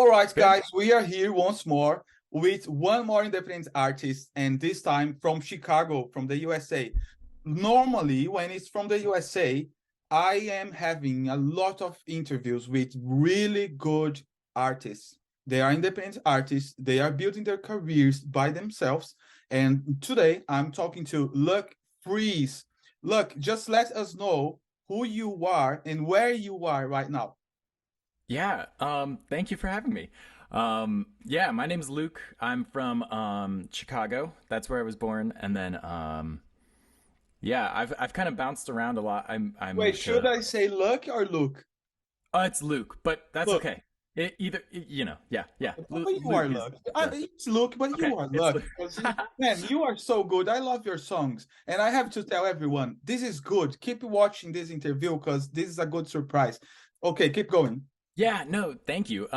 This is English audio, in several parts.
All right, Good. guys, we are here once more with one more independent artist, and this time from Chicago, from the USA. Normally, when it's from the USA, I am having a lot of interviews with really good artists. They are independent artists, they are building their careers by themselves. And today I'm talking to Luck Freeze. Luck, just let us know who you are and where you are right now. Yeah. Thank you for having me. Yeah, my name's Luke. I'm from Chicago. That's where I was born. And then yeah, I've kind of bounced around a lot. I Wait, moved should to I say Luck or Luke? it's Luke, but that's Look, okay. Yeah, yeah. but you are Luke is Luck. the It's Luke, but okay. you are It's Luck. Luke. Because man, you are so good. I love your songs, and I have to tell everyone this is good. Keep watching this interview because this is a good surprise. Okay, keep going. Yeah, no, thank you.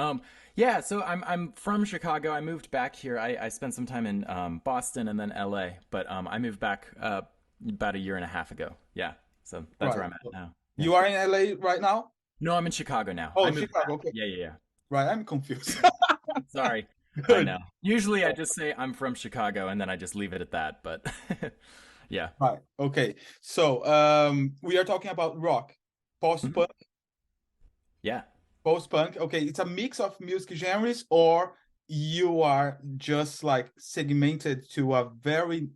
Yeah, so I'm from Chicago. I moved back here. I spent some time in Boston and then LA, but I moved back about a year and a half ago. Yeah, so that's where Right. I'm at now. Yeah. You are in LA right now? No, I'm in Chicago now. I Oh, moved Chicago. back. Okay. Yeah, yeah, yeah. Right. I'm confused. Sorry. I Good. know. Usually I just say I'm from Chicago and then I just leave it at that, but yeah. Right. Okay. So, we are talking about rock, Mhm. post-punk. Yeah. Post-punk, okay, it's a mix of music genres, or you are just like segmented to a very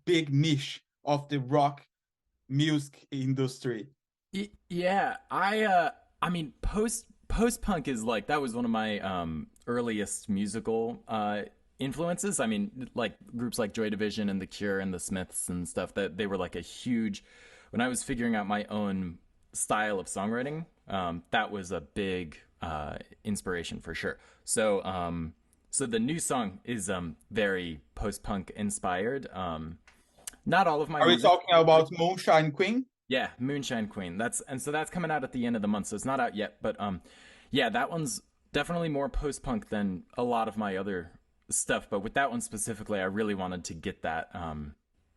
big niche of the rock music industry. Yeah, I mean post punk is like that was one of my earliest musical influences. I mean like groups like Joy Division and The Cure and The Smiths and stuff that they were like a huge when I was figuring out my own style of songwriting, that was a big inspiration for sure. So the new song is very post punk inspired. Not all of my Are we music. talking about Moonshine Queen? Yeah, Moonshine Queen. That's coming out at the end of the month, so it's not out yet. But yeah, that one's definitely more post punk than a lot of my other stuff. But with that one specifically, I really wanted to get that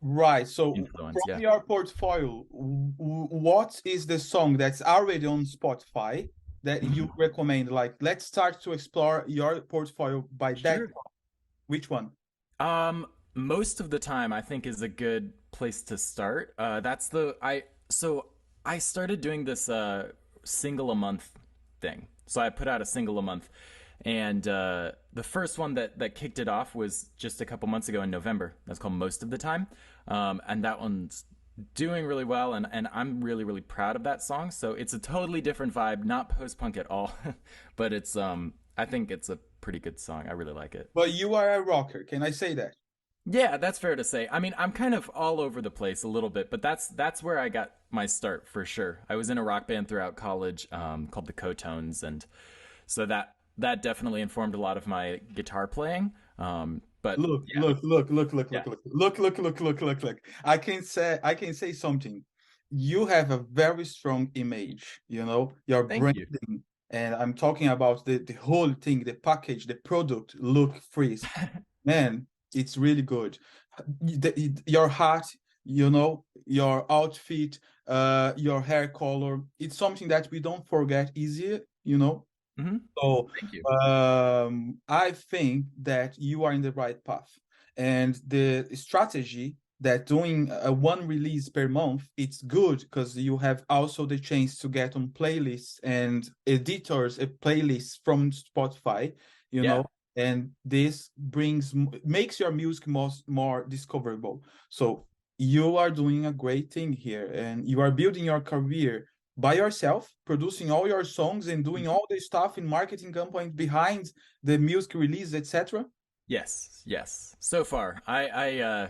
Right. So influence. from Yeah. your portfolio, what is the song that's already on Spotify that you Mhm. recommend? Like, let's start to explore your portfolio by that. Sure. Which one? Most of the time, I think is a good place to start. That's the I so I started doing this single a month thing. So I put out a single a month, and the first one that kicked it off was just a couple months ago in November. That's called Most of the Time, and that one's doing really well, and I'm really proud of that song. So it's a totally different vibe, not post punk at all, but it's I think it's a pretty good song. I really like it. But you are a rocker. Can I say that? Yeah, that's fair to say. I mean, I'm kind of all over the place a little bit, but that's where I got my start for sure. I was in a rock band throughout college, called the Cotones, and so that definitely informed a lot of my guitar playing. But Look, yeah, look, look, look, look, yeah. look, look, look, look, look, look, look, look. I can say something. You have a very strong image, your Thank you. branding. And I'm talking about the whole thing, the package, the product, look, freeze. Man, it's really good. Your hat, your outfit, your hair color, it's something that we don't forget easier. Hmm. So Thank you. I think that you are in the right path. And the strategy that doing a one release per month, it's good because you have also the chance to get on playlists and editors, a playlist from Spotify, you Yeah. know, and this makes your music more discoverable. So you are doing a great thing here, and you are building your career by yourself, producing all your songs and doing all the stuff in marketing campaigns behind the music release, etc. Yes, yes. So far, I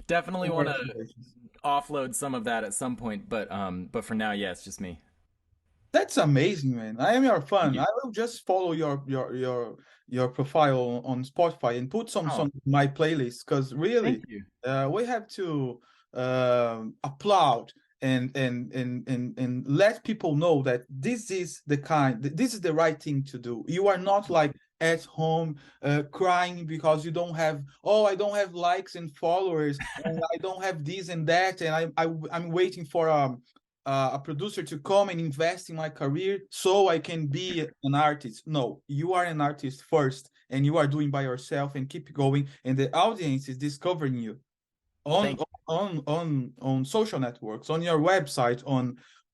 definitely want to Congratulations. offload some of that at some point, but for now, yeah, it's just me. That's amazing, man. I am your Thank fan. you. I will just follow your profile on Spotify and put some Oh, songs in my playlist because thank really, you. we have to applaud and let people know that this is the right thing to do. You are not like at home crying because you don't have, oh, I don't have likes and followers and I don't have this and that, and I'm waiting for a producer to come and invest in my career so I can be an artist. No, you are an artist first, and you are doing by yourself and keep going, and the audience is discovering you on Thank you. on social networks, on your website,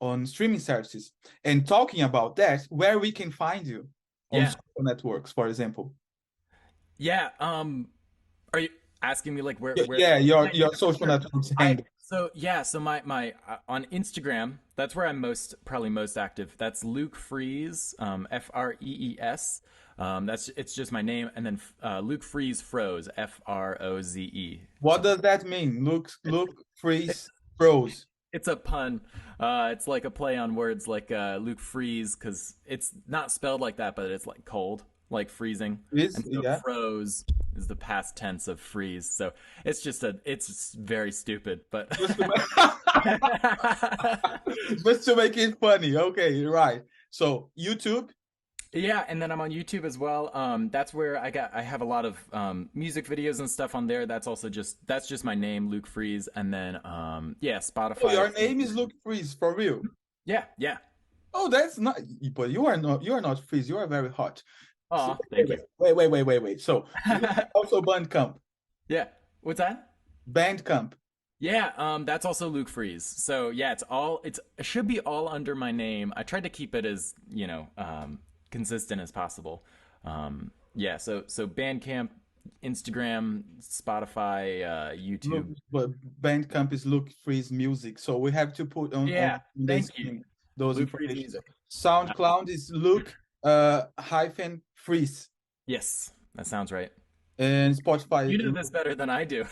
on streaming services. And talking about that, where we can find you on Yeah. social networks, for example. Yeah. Are you asking me like where Yeah, yeah, yeah, your for social sure. networks I handle. so yeah, so my on Instagram, that's where I'm probably most active. That's Luke Freeze, Frees. That's it's just my name, and then Luke Freeze Froze, Froze. What So does that mean? Look, it's freeze, froze. it's a pun. It's like a play on words, like Luke Freeze, because it's not spelled like that, but it's like cold, like freezing, Is and so yeah. froze is the past tense of freeze. So it's just very stupid, but Just to just to make it funny. Okay, right. So YouTube. yeah, and then I'm on YouTube as well. That's where I have a lot of music videos and stuff on there. That's just my name, Luke Freeze, and then yeah, Oh, Spotify. your name is Luke Freeze for real. Yeah, yeah. Oh, that's not. But you are not Freeze. You are very hot. So, Oh, thank you. wait. So you have also Bandcamp. Yeah. What's that? Bandcamp. Yeah, that's also Luke Freeze. So yeah, it should be all under my name. I tried to keep it as, consistent as possible. Yeah, so Bandcamp, Instagram, Spotify, Look, YouTube. but Bandcamp is Luke Freeze Music. So we have to put on Yeah, the thank you. screen those Luke Freeze information. Music. SoundCloud is Luke hyphen Freeze. Yes, that sounds right. And You Spotify, know this better than I do.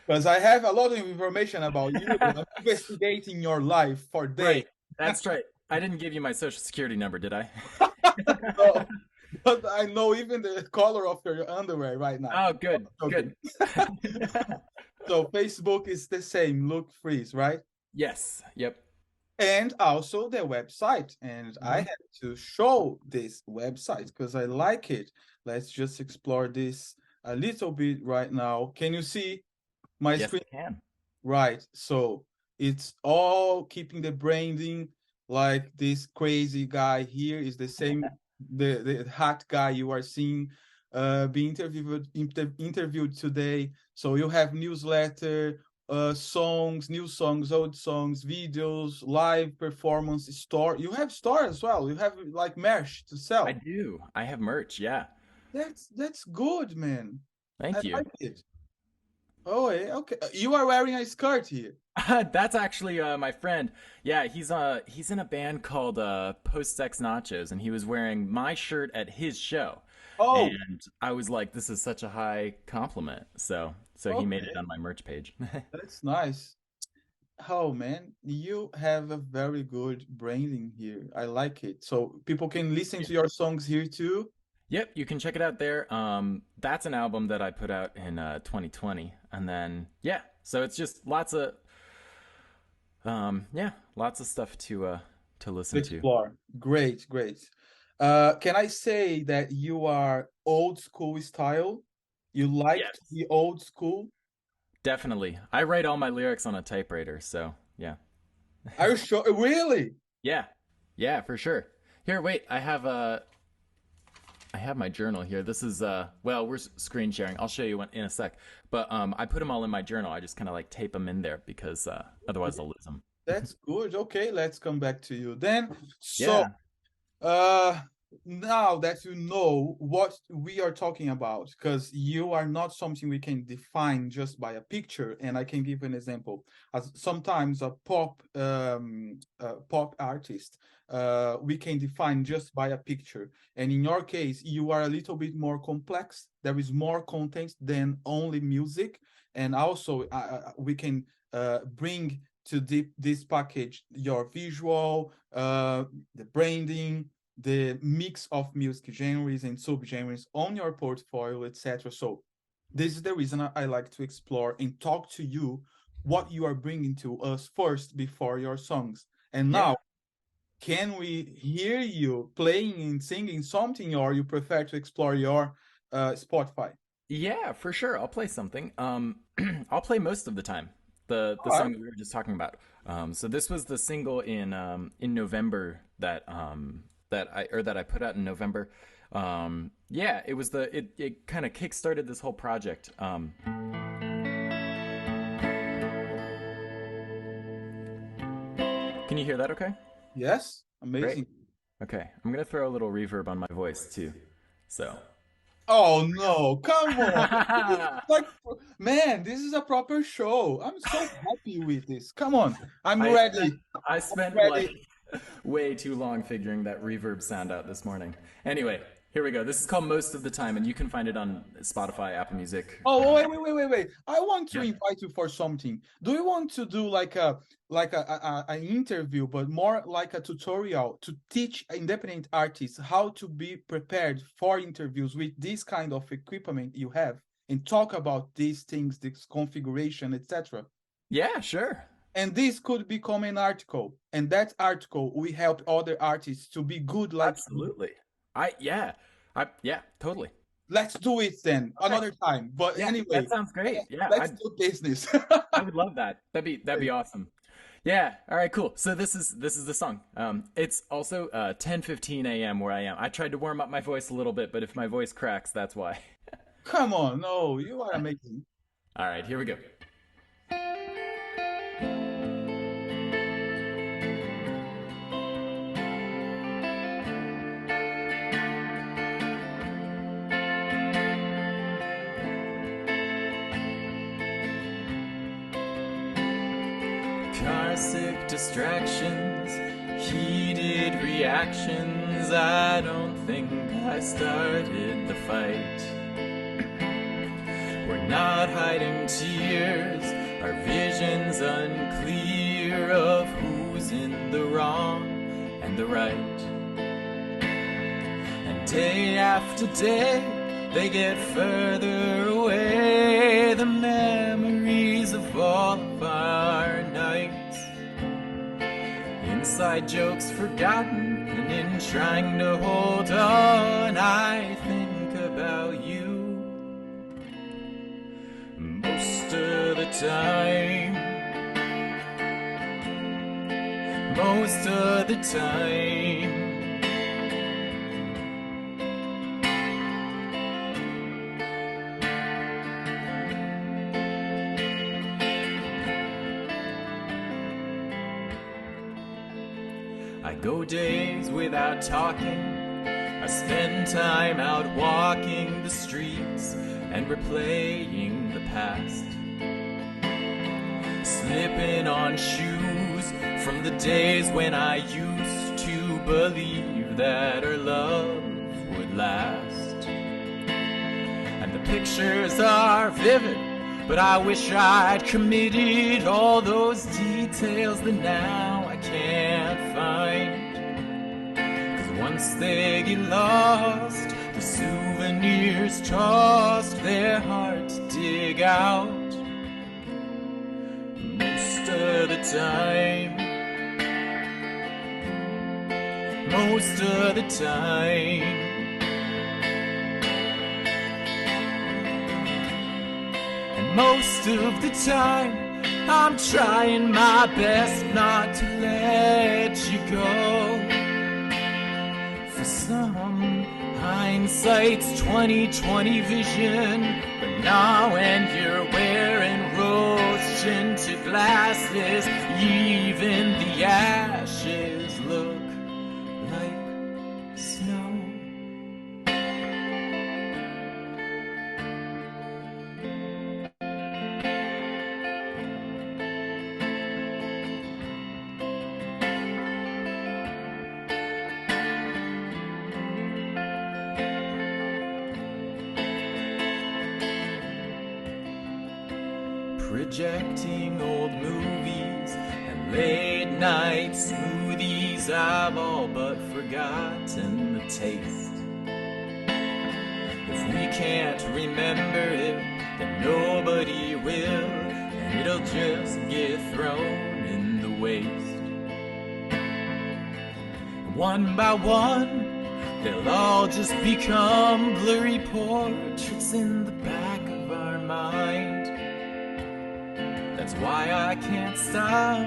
because I have a lot of information about you. I'm investigating your life for days. Right. That's right. I didn't give you my social security number, did I? No, but I know even the color of your underwear right now. Oh, good. Okay. Good. So Facebook is the same, Look Freeze, right? Yes. Yep. And also the website. And I Mhm. have to show this website because I like it. Let's just explore this a little bit right now. Can you see my Yes, screen? I can. Right. So it's all keeping the branding like this crazy guy here is the same the hot guy you are seeing being interviewed today. So you have newsletter, songs, new songs, old songs, videos, live performance, store. You have store as well. You have like merch to I sell. do. I have merch. Yeah. That's good, man. I Thank you. like it. Oh, yeah, okay. You are wearing a skirt here. That's actually my friend. Yeah, he's in a band called Post Sex Nachos, and he was wearing my shirt at his show, Oh, and I was like, "This is such a high compliment." So he made it okay. on my merch page. That's nice. Oh man, you have a very good branding here. I like it. So people can listen to your songs here too. Yep, you can check it out there. That's an album that I put out in 2020, and then yeah, so it's just lots of stuff to listen to. Explore. Great, great. Can I say that you are old school style? You like to Yes. be old school? Definitely. I write all my lyrics on a typewriter, so yeah. Are you sure? Really? Yeah. Yeah, for sure. Here, wait, I have my journal here. This is well, we're screen sharing. I'll show you in a sec. But I put them all in my journal. I just kind of like tape them in there because otherwise I'll lose them. That's good. Okay, let's come back to you then. So, Yeah. uh, now that you know what we are talking about, because you are not something we can define just by a picture, and I can give an example. As sometimes a pop artist, we can define just by a picture, and in your case, you are a little bit more complex. There is more content than only music, and also we can bring to this package your visual, the branding, the mix of music genres and subgenres on your portfolio, etc. So this is the reason I like to explore and talk to you what you are bringing to us first before your songs. And Yeah. now, can we hear you playing and singing something, or you prefer to explore your Spotify? Yeah, for sure. I'll play something. I'll play most of the time. the All right. song that we were just talking about. So this was the single in November that that I put out in November. Yeah, it was it kind of kickstarted this whole project. Can you hear that? Okay, Yes. great. Amazing. Okay, I'm gonna throw a little reverb on my voice too. So. Oh no, come on. Like, man, this is a proper show. I'm so happy with this. Come on. I'm I spent ready. I I'm spent like ready. way too long figuring that reverb sound out this morning. Anyway, here we go. This is called Most of the Time, and you can find it on Spotify, Apple Music. Oh, wait. I want to Yeah. invite you for something. Do you want to do like an interview, but more like a tutorial to teach independent artists how to be prepared for interviews with this kind of equipment you have and talk about these things, this configuration, etc. Yeah, sure. And this could become an article, and that article will help other artists to be good like you. Absolutely. Yeah, totally. Let's do it then Okay. another time. But Yeah, that anyway, sounds great. Yeah, let's do business. I would love that. That'd be awesome. Yeah. All right. Cool. So this is the song. It's also 10:15 a.m. where I am. I tried to warm up my voice a little bit, but if my voice cracks, that's why. Come on, no, you are amazing. All right. Here we go. Car sick distractions, heated reactions. I don't think I started the fight. We're not hiding tears, our vision's unclear of who's in the wrong and the right. And day after day, they get further away, the memories of all of our nights. Inside jokes forgotten, and in trying to hold on, I think about you most of the time. Most of the time. I go days without talking. I spend time out walking the streets and replaying the past. Slipping on shoes from the days when I used to believe that our love would last. And the pictures are vivid, but I wish I'd committed all those details that now I can't find. 'Cause once they get lost, the souvenirs tossed, they're hard to dig out. Most of the time. Most of the time. Most of the time, I'm trying my best not to let you go. For some, hindsight's 20/20 vision, but now when you're wearing rose-tinted glasses, even the ashes look like snow. Projecting old movies and late night smoothies, I've all but forgotten the taste. If we can't remember it, then nobody will, and it'll just get thrown in the waste. One by one, they'll all just become blurry portraits in the back of our mind. That That's why I can't stop.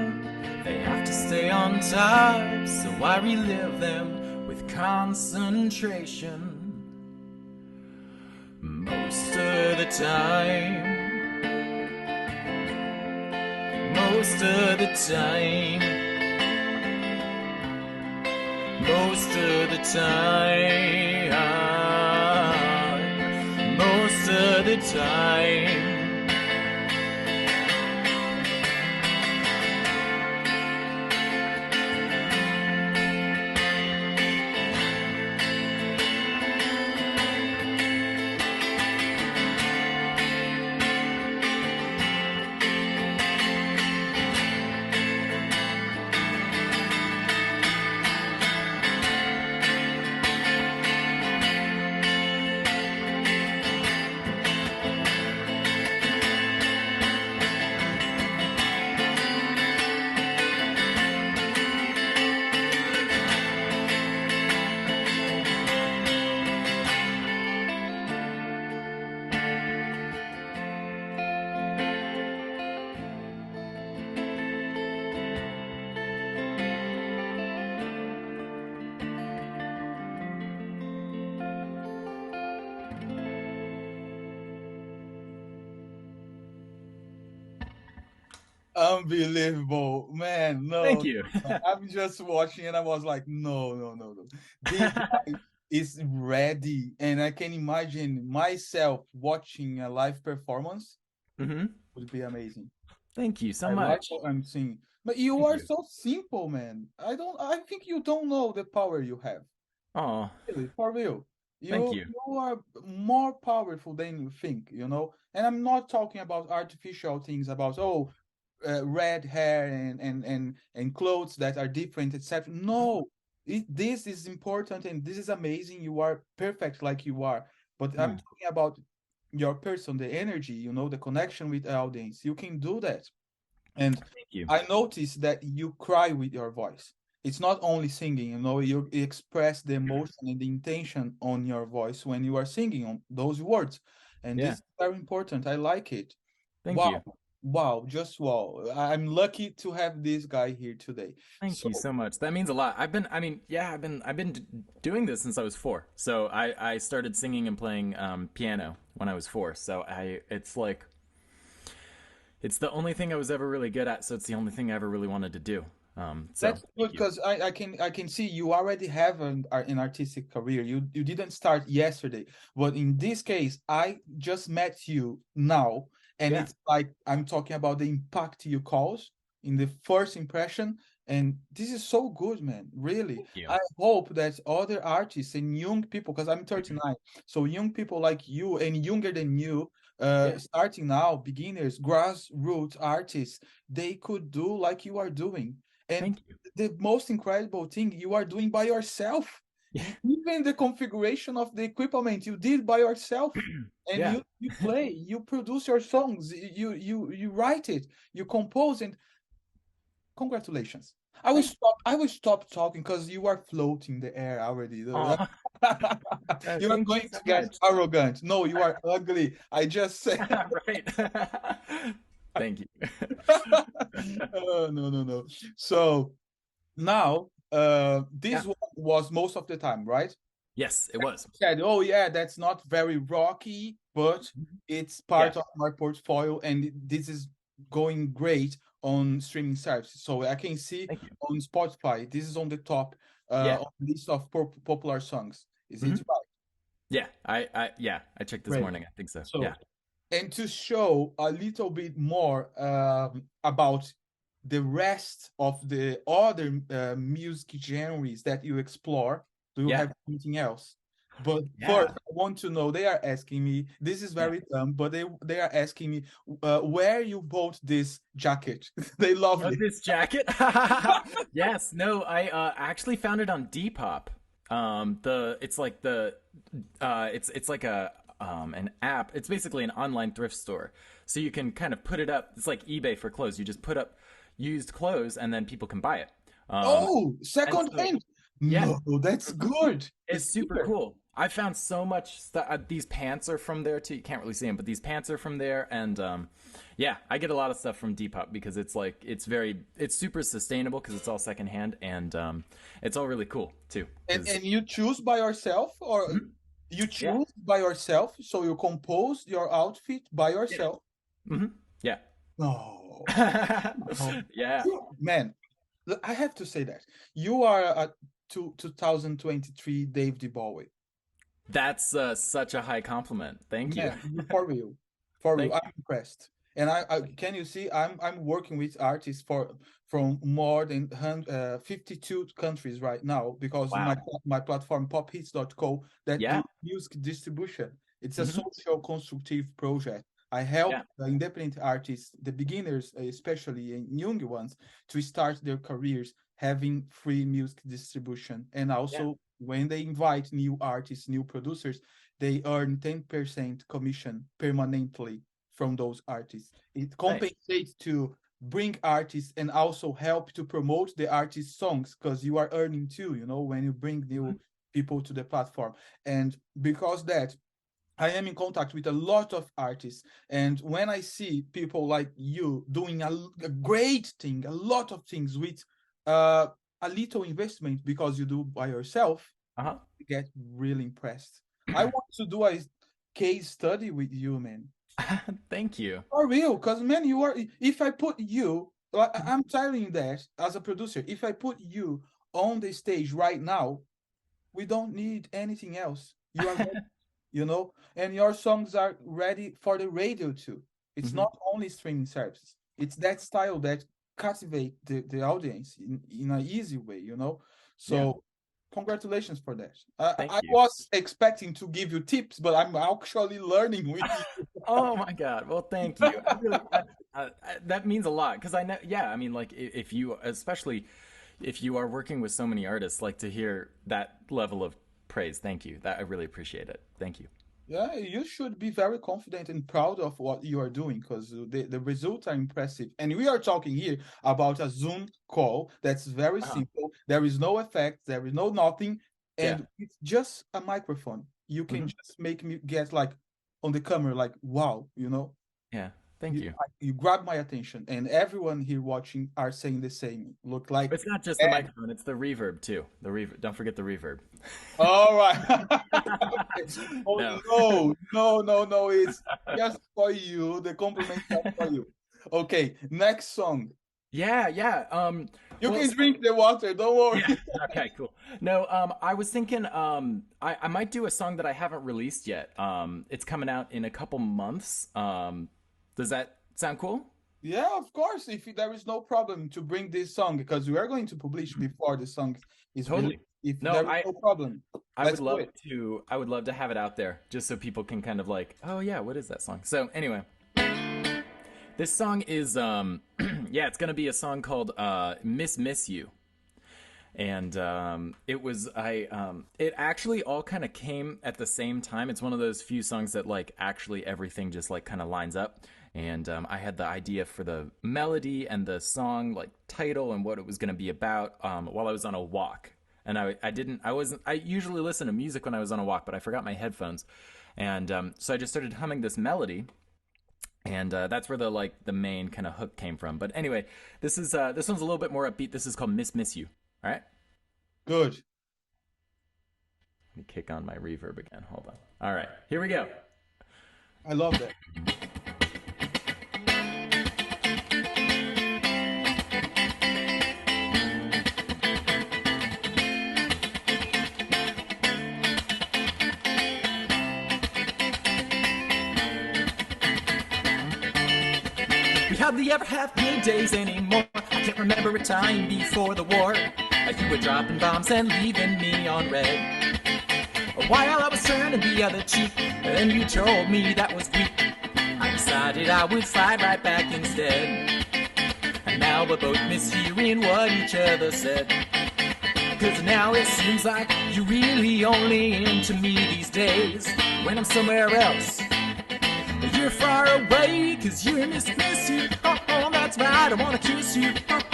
They have to stay on top, so I relive them with concentration. Most of the time, most of the time, most of the time, most of the time. Unbelievable, man. Thank No, you. I'm just watching and I was like, no, no, no, no. This guy is ready. And I can imagine myself watching a live performance Hmm. would be amazing. Thank you so I like much. what I'm seeing. But you Thank are you. so simple, man. I think you don't know the power you have. Oh, Really, for real. thank you. You are more powerful than you think, you know? And I'm not talking about artificial things about, red hair and clothes that are different, etc. No, this is important and this is amazing. You are perfect like you are. But I'm Mm, talking about your person, the energy, you know, the connection with the audience. You can do that. And thank you. I noticed that you cry with your voice. It's not only singing, you know, you express the emotion and the intention on your voice when you are singing on those words. And this Yeah, is very important. I like it. thank Wow. you. Wow. Just wow. I'm lucky to have this guy here today. Thank So you so much. That means a lot. I've been doing this since I was 4. So I started singing and playing piano when I was 4. So it's like it's the only thing I was ever really good at. So it's the only thing I ever really wanted to do. So that's good thank you. because I can see you already have an artistic career. You didn't start yesterday, but in this case, I just met you now, and Yeah, it's like I'm talking about the impact you cause in the first impression, and this is so good, man. Really, thank you. I hope that other artists and young people, because I'm 39, so young people like you and younger than you, Yeah, starting now, beginners, grassroots artists, they could do like you are doing. And thank you. the most incredible thing you are doing by yourself. Yeah, Even the configuration of the equipment you did by yourself. And yeah. you play, you produce your songs, you write it, you compose, and congratulations. Thank you. I will stop talking because you are floating the air already. Oh, You are thank you going so to get much. arrogant. No, you are ugly. I just said. Right. Thank you. Oh, no, no, no. So now, Yeah. this one was most of the time, right? Yes, it was. Said, oh yeah, that's not very rocky, but Mhm. it's Yeah. part of my portfolio, and this is going great on streaming services. So I can see Thank you. on Spotify, this is on the top Yeah. of the list of popular songs. Is it Hmm. right? Yeah. I checked this Great. morning. I think so. So Yeah. and to show a little bit more about the rest of the other music genres that you explore, do you Yeah. have anything else? But first, Yeah. I want to know, they are asking me, this is Yeah. very dumb, but they are asking me where you bought this jacket. They love Oh, it. this jacket? Yes. No, I actually found it on Depop. The it's like the it's like a an app. It's basically an online thrift store. So you can kind of put it up. It's like eBay for clothes. You just put up used clothes and then people can buy it. Um, Oh, and second so hand. yeah. No, that's Mhm. good. It's It's super cheaper. cool. I found so much stuff. These pants are from there too. You can't really see them, but these pants are from there, and Yeah, I get a lot of stuff from Depop because it's like it's super sustainable because it's all secondhand and it's all really cool too. Because And you choose by yourself, or you yeah, choose by yourself, so you compose your outfit by yeah, yourself. hmm yeah, No, no. yeah. Man, I have to say that you are a 2023 David Bowie. That's such a high compliment. Thank you. Man, for real, for real, Thank I'm impressed. And I can you see I'm working with artists from more than 52 countries right now because Wow. my platform pophits.co that do Yeah. music distribution. It's a hmm social constructive project. I help Yeah. independent artists, the beginners, especially and young ones, to start their careers having free music distribution. And Yeah. also when they invite new artists, new producers, they earn 10% commission permanently from those artists. It Nice. compensates to bring artists and also help to promote the artist's songs because you are earning too, when you bring Mhm. new people to the platform. And because that, I am in contact with a lot of artists, and when I see people like you doing a great thing, a lot of things with uh, a little investment because you do by yourself, Uh-huh. get really impressed. I want to do a case study with you, man. Thank you. For real, because man, you are. If I put you, like, I'm telling you that as a producer, if I put you on the stage right now, we don't need anything else. You are and your songs are ready for the radio too. It's hmm not only streaming services. It's that style that captivate the audience in an easy way. Yeah. So congratulations for that. I, Thank I you. was expecting to give you tips, but I'm actually learning with you. Oh my God. Well, thank you. I really that means a lot because I know. Yeah, I mean, like if you, especially if you are working with so many artists, like to hear that level of praise. Thank you. That I really appreciate it. Thank you. Yeah, you should be very confident and proud of what you are doing because the results are impressive. And we are talking here about a Zoom call that's very Uh-huh. simple. There is no effect, there is no nothing, Yeah. and it's just a microphone. You can hmm just make me get like on the camera, like, wow. Yeah. Thank You, you. you grab my attention, and everyone here watching are saying the same. Look like, It's not just the man, microphone; it's the reverb too. The reverb. Don't forget the reverb. all right. Oh No. no, no, no, no, it's just for you. The compliment just for you. Okay, next song. Yeah. Yeah. You Well. can drink the water, don't Yeah. worry. Okay. Cool. No. I was thinking. I might do a song that I haven't released yet. It's coming out in a couple months. Does that sound cool? Yeah, of course. If there is no problem to bring this song, because we are going to publish before the song is released. Totally. If No. there is no problem, I let's would do love it. to. I would love to have it out there just so people can kind of like, oh yeah, what is that song? So anyway, this song is yeah, it's gonna be a song called Miss You. And it actually all kind of came at the same time. It's one of those few songs that like actually everything just like kind of lines up. And I had the idea for the melody and the song like title and what it was going to be about while I was on a walk. And I usually listen to music when I was on a walk, but I forgot my headphones. And so I just started humming this melody, and that's where the main kind of hook came from. But anyway, this one's a little bit more upbeat. This is called Miss You. All right. Good. Let me kick on my reverb again. Hold on. All right, here we go. I love that. We hardly ever have good days anymore. I can't remember a time before the war. You were dropping bombs and leaving me on red. While I was turning the other cheek, and you told me that was weak. I decided I would fight right back instead. And now we're both mishearing what each other said. Cause now it seems like you're really only into me these days. When I'm somewhere else, you're far away, cause you miss you. Oh, that's right, I wanna kiss you. But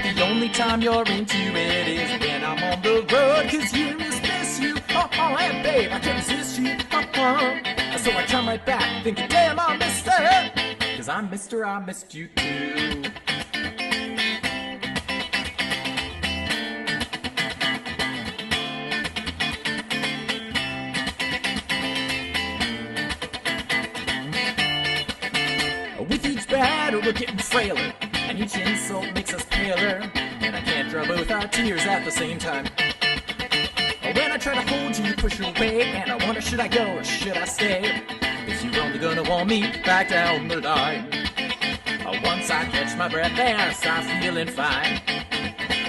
the only time you're into it is when I'm on the road, cause you miss you. And babe, I can't resist you. So I come right back, thinking, damn, I missed it. Cause I'm Mr. I Missed You Too. With each battle we're getting frailer, and each insult makes us paler, and I can't draw both our tears at the same time. When I try to hold you, you push away, and I wonder should I go or should I stay? If you're only gonna want me back down the line. Once I catch my breath and I start feeling fine.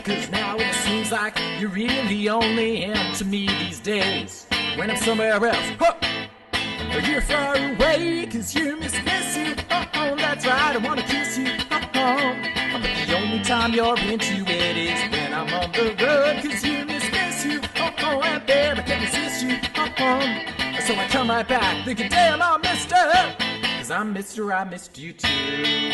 Cause now it seems like you're really only into me these days. When I'm somewhere else, huh? You're far away, cause you miss you. Oh, that's right, I wanna kiss you. Oh, but the only time you're into it is when I'm on the road, cause you miss you. Oh, and babe, I can't resist you. So I come right back, thinking, damn, I'm Mister. Cause I'm Mr. I Missed You Too.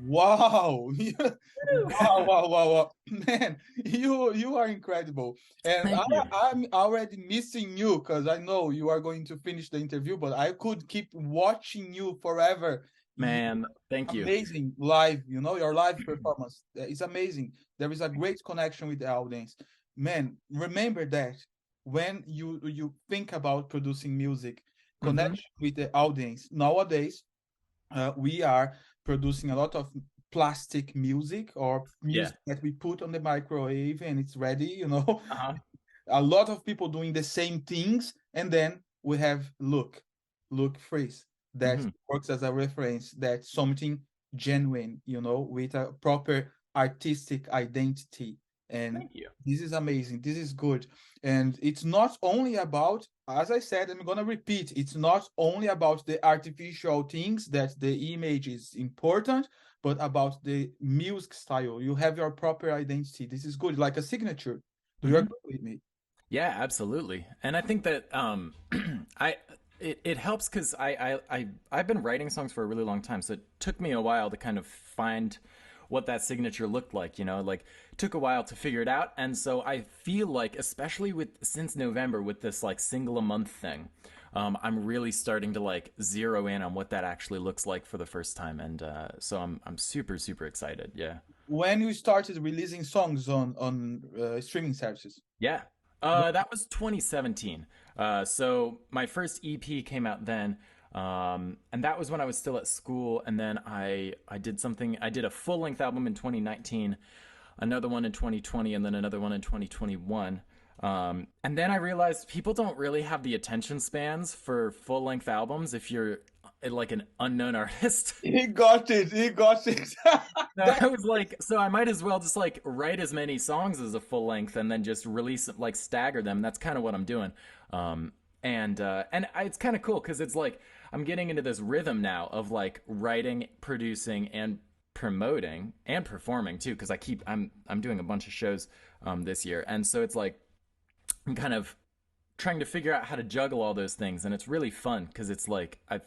Wow. Wow, wow, wow, wow. Man, you are incredible. And Thank you. I'm already missing you because I know you are going to finish the interview, but I could keep watching you forever. You Man, thank you. amazing live, your live performance is amazing. There is a great connection with the audience. Man, remember that when you think about producing music, Mm-hmm. connection with the audience. Nowadays, we are producing a lot of plastic music or Yeah. music that we put on the microwave and it's ready. Uh-huh. A lot of people doing the same things, and then we have look freeze that Mm-hmm. works as a reference, that something genuine, with a proper artistic identity. And Thank you. this is amazing, this is good. And it's not only about, as I said, I'm gonna repeat, it's not only about the artificial things that the image is important, but about the music style. You have your proper identity. This is good, like a signature. Do you Mm-hmm. agree with me? Yeah, absolutely. And I think that I it helps because I've been writing songs for a really long time, so it took me a while to kind of find what that signature looked like, like it took a while to figure it out. And so I feel like, especially with since November with this like single a month thing, I'm really starting to like zero in on what that actually looks like for the first time. And so I'm super, super excited. Yeah. When you started releasing songs on streaming services? Yeah. That was 2017. So my first EP came out then. And that was when I was still at school. And then I did something, I did a full length album in 2019, another one in 2020, and then another one in 2021. And then I realized people don't really have the attention spans for full length albums if you're like an unknown artist. He got it. He got it. So I was like, so I might as well just like write as many songs as a full length and then just release like stagger them. That's kind of what I'm doing. It's kind of cool because it's like I'm getting into this rhythm now of like writing, producing, and promoting and performing too. Because I'm doing a bunch of shows this year, and so it's like I'm kind of trying to figure out how to juggle all those things, and it's really fun because it's like I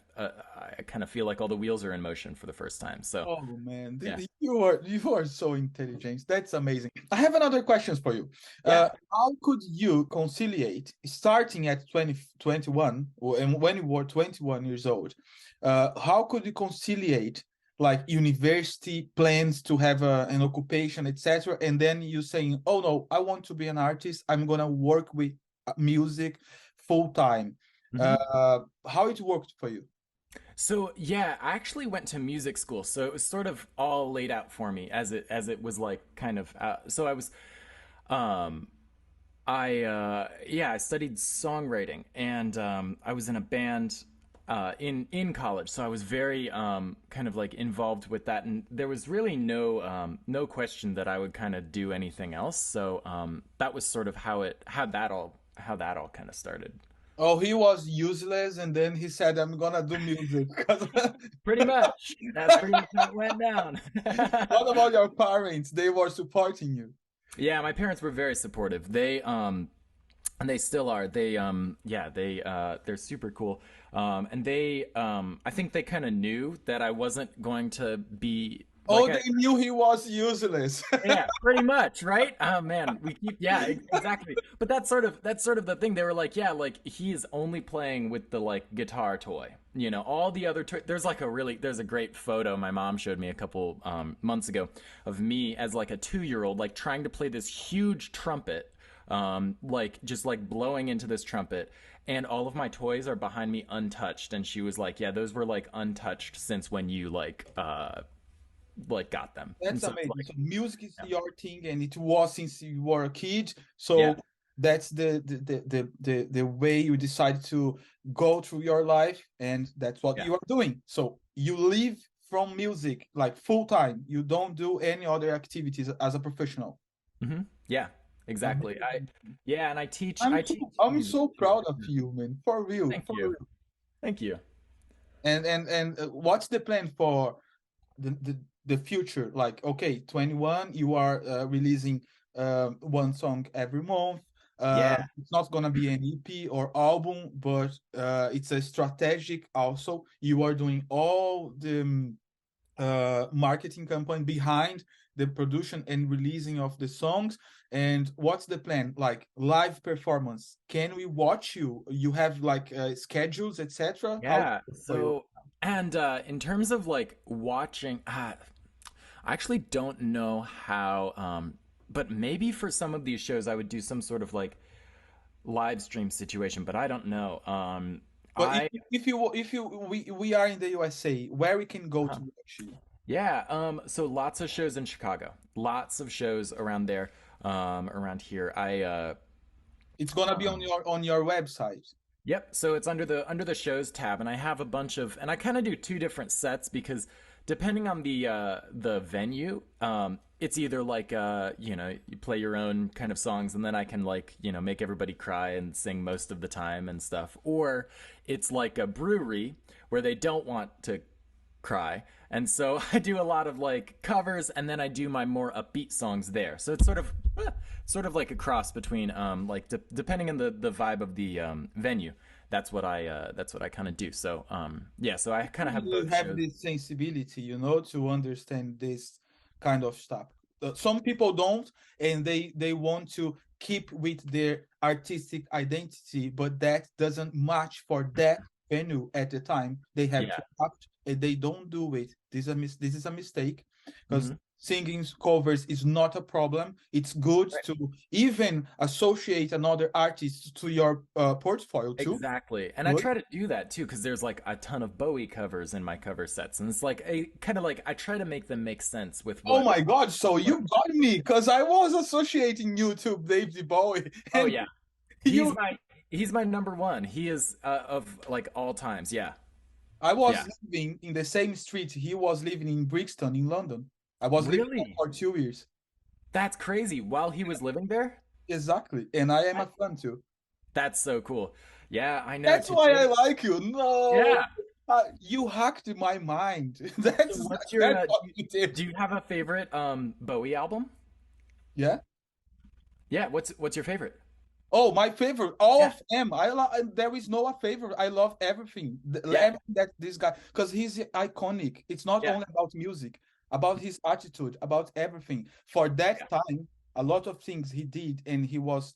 kind of feel like all the wheels are in motion for the first time. So Oh man, yeah, you are so intelligent. That's amazing. I have another questions for you. yeah. How could you conciliate starting at 2021 and when you were 21 years old? How could you conciliate like university plans to have an occupation, etc., and then you saying, "Oh no, I want to be an artist. I'm gonna work with music full time." Mhm. How it worked for you? So yeah, I actually went to music school, so it was sort of all laid out for me as it was like kind of. So I was, um, I studied songwriting and I was in a band in college, so I was very kind of like involved with that, and there was really no question that I would kind of do anything else. So that was sort of how that all kind of started. Oh, he was useless, and then he said, "I'm gonna do music." Pretty much. That's pretty much how it went down. What about your parents? They were supporting you. Yeah, my parents were very supportive. They and they still are. They yeah, they're super cool. And they I think they kind of knew that I wasn't going to be Oh, like they knew he was useless. yeah, pretty much, right? Oh man, we keep yeah, exactly. But that's sort of the thing. They were like, yeah, like he's only playing with the like guitar toy. You know, all the other there's a great photo my mom showed me a couple months ago of me as like a 2-year old like trying to play this huge trumpet, like just like blowing into this trumpet, and all of my toys are behind me untouched. And she was like, yeah, those were like untouched since when you like got them. And That's so it's amazing. like So music is yeah. your thing, and it was since you were a kid. Yeah. So that's the way you decide to go through your life, and that's what Yeah. you are doing. So you live from music like full time. You don't do any other activities as a professional. Yeah, exactly. Amazing. Yeah, and I teach I'm music so too. proud of you, man. For real, Thank for you. real. Thank you. And what's the plan for the future? Like, okay, 21, you are releasing one song every month. Yeah. It's not gonna be an EP or album, but it's a strategic also. You are doing all the marketing campaign behind the production and releasing of the songs. And what's the plan? Like live performance? Can we watch you? You have like schedules, etc. How Yeah. for you? So, and in terms of like watching, I actually don't know how, but maybe for some of these shows I would do some sort of like live stream situation, but I don't know. But I we are in the USA, where we can go uh to watch you. Yeah, so lots of shows in Chicago. Lots of shows around there, around here. It's gonna be Um, on your website. Yep. So it's under the shows tab, and I have a bunch of, and I kind of do two different sets because depending on the venue, it's either like you know, you play your own kind of songs, and then I can like, you know, make everybody cry and sing most of the time and stuff, or it's like a brewery where they don't want to cry. And so I do a lot of like covers, and then I do my more upbeat songs there. So it's sort of like a cross between like depending on the vibe of the venue. That's what I kind of do. So yeah, so I kind of have You both have shows. this sensibility, to understand this kind of stuff. Some people don't, and they want to keep with their artistic identity, but that doesn't match for that venue at the time. They have Yeah. to act, and they don't do it. This is a mistake, because Hmm. singing covers is not a problem. It's good Right. to even associate another artist to your portfolio too. Exactly. And I Good. try to do that too because there's like a ton of Bowie covers in my cover sets, and it's like a kind of like I try to make them make sense with Oh what. my God, so What you got me because I was associating YouTube David Bowie oh and yeah, he's you my he's my number one. He is of like all times. Yeah. I Yeah. was living in the same street he was living in Brixton in London. I was living there Really? for 2 years. That's crazy. While he was living there? Exactly. And I am I- a fan too. That's so cool. Yeah, I know. That's why I Today. like you. No, Yeah. you hacked my mind. So That's what's that's your what you did. do you have a favorite Bowie album? Yeah. Yeah, what's your favorite? Oh, my favorite, all Yeah. of them. There is no a favorite. I love everything. Yeah. Everything that this guy, because he's iconic. It's not Yeah. only about music, about his attitude, about everything. For that Yeah. time, a lot of things he did and he was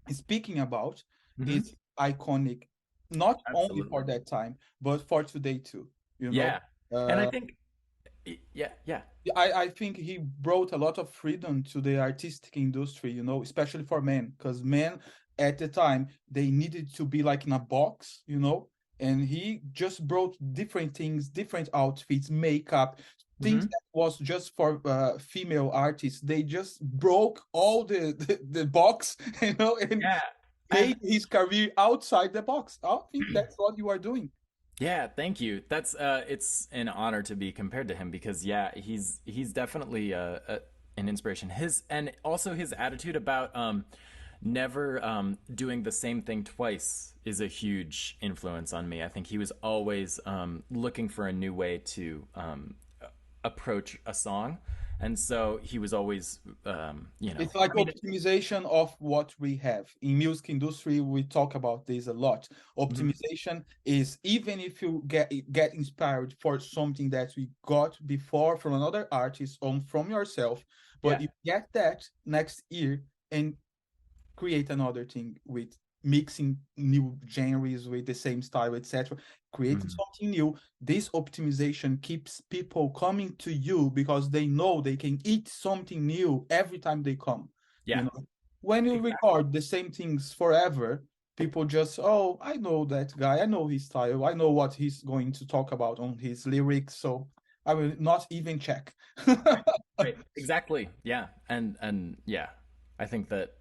speaking about Hmm. is iconic, not only Absolutely. for that time, but for today too. You know, Yeah. And I uh, think yeah, yeah. I think he brought a lot of freedom to the artistic industry, especially for men, because men at the time they needed to be like in a box, and he just brought different things, different outfits, makeup, things Hmm. that was just for female artists. They just broke all the box, and Yeah. And made his career outside the box. I think that's what you are doing. yeah, thank you. That's it's an honor to be compared to him because yeah, he's definitely an inspiration. His and also his attitude about never doing the same thing twice is a huge influence on me. I think he was always looking for a new way to approach a song, and so he was always, It's like I mean, optimization of what we have. In music industry, we talk about this a lot. mhm. Optimization is even if you get inspired for something that we got before from another artist or from yourself, but Yeah. you get that next year and create another thing with mixing new genres with the same style, etc. Creating Mhm. something new. This optimization keeps people coming to you because they know they can eat something new every time they come. You Yeah, know, when you exactly. record the same things forever, people just, oh, I know that guy, I know his style, I know what he's going to talk about on his lyrics, so I will not even check. Right. Exactly. Yeah. And yeah, I think that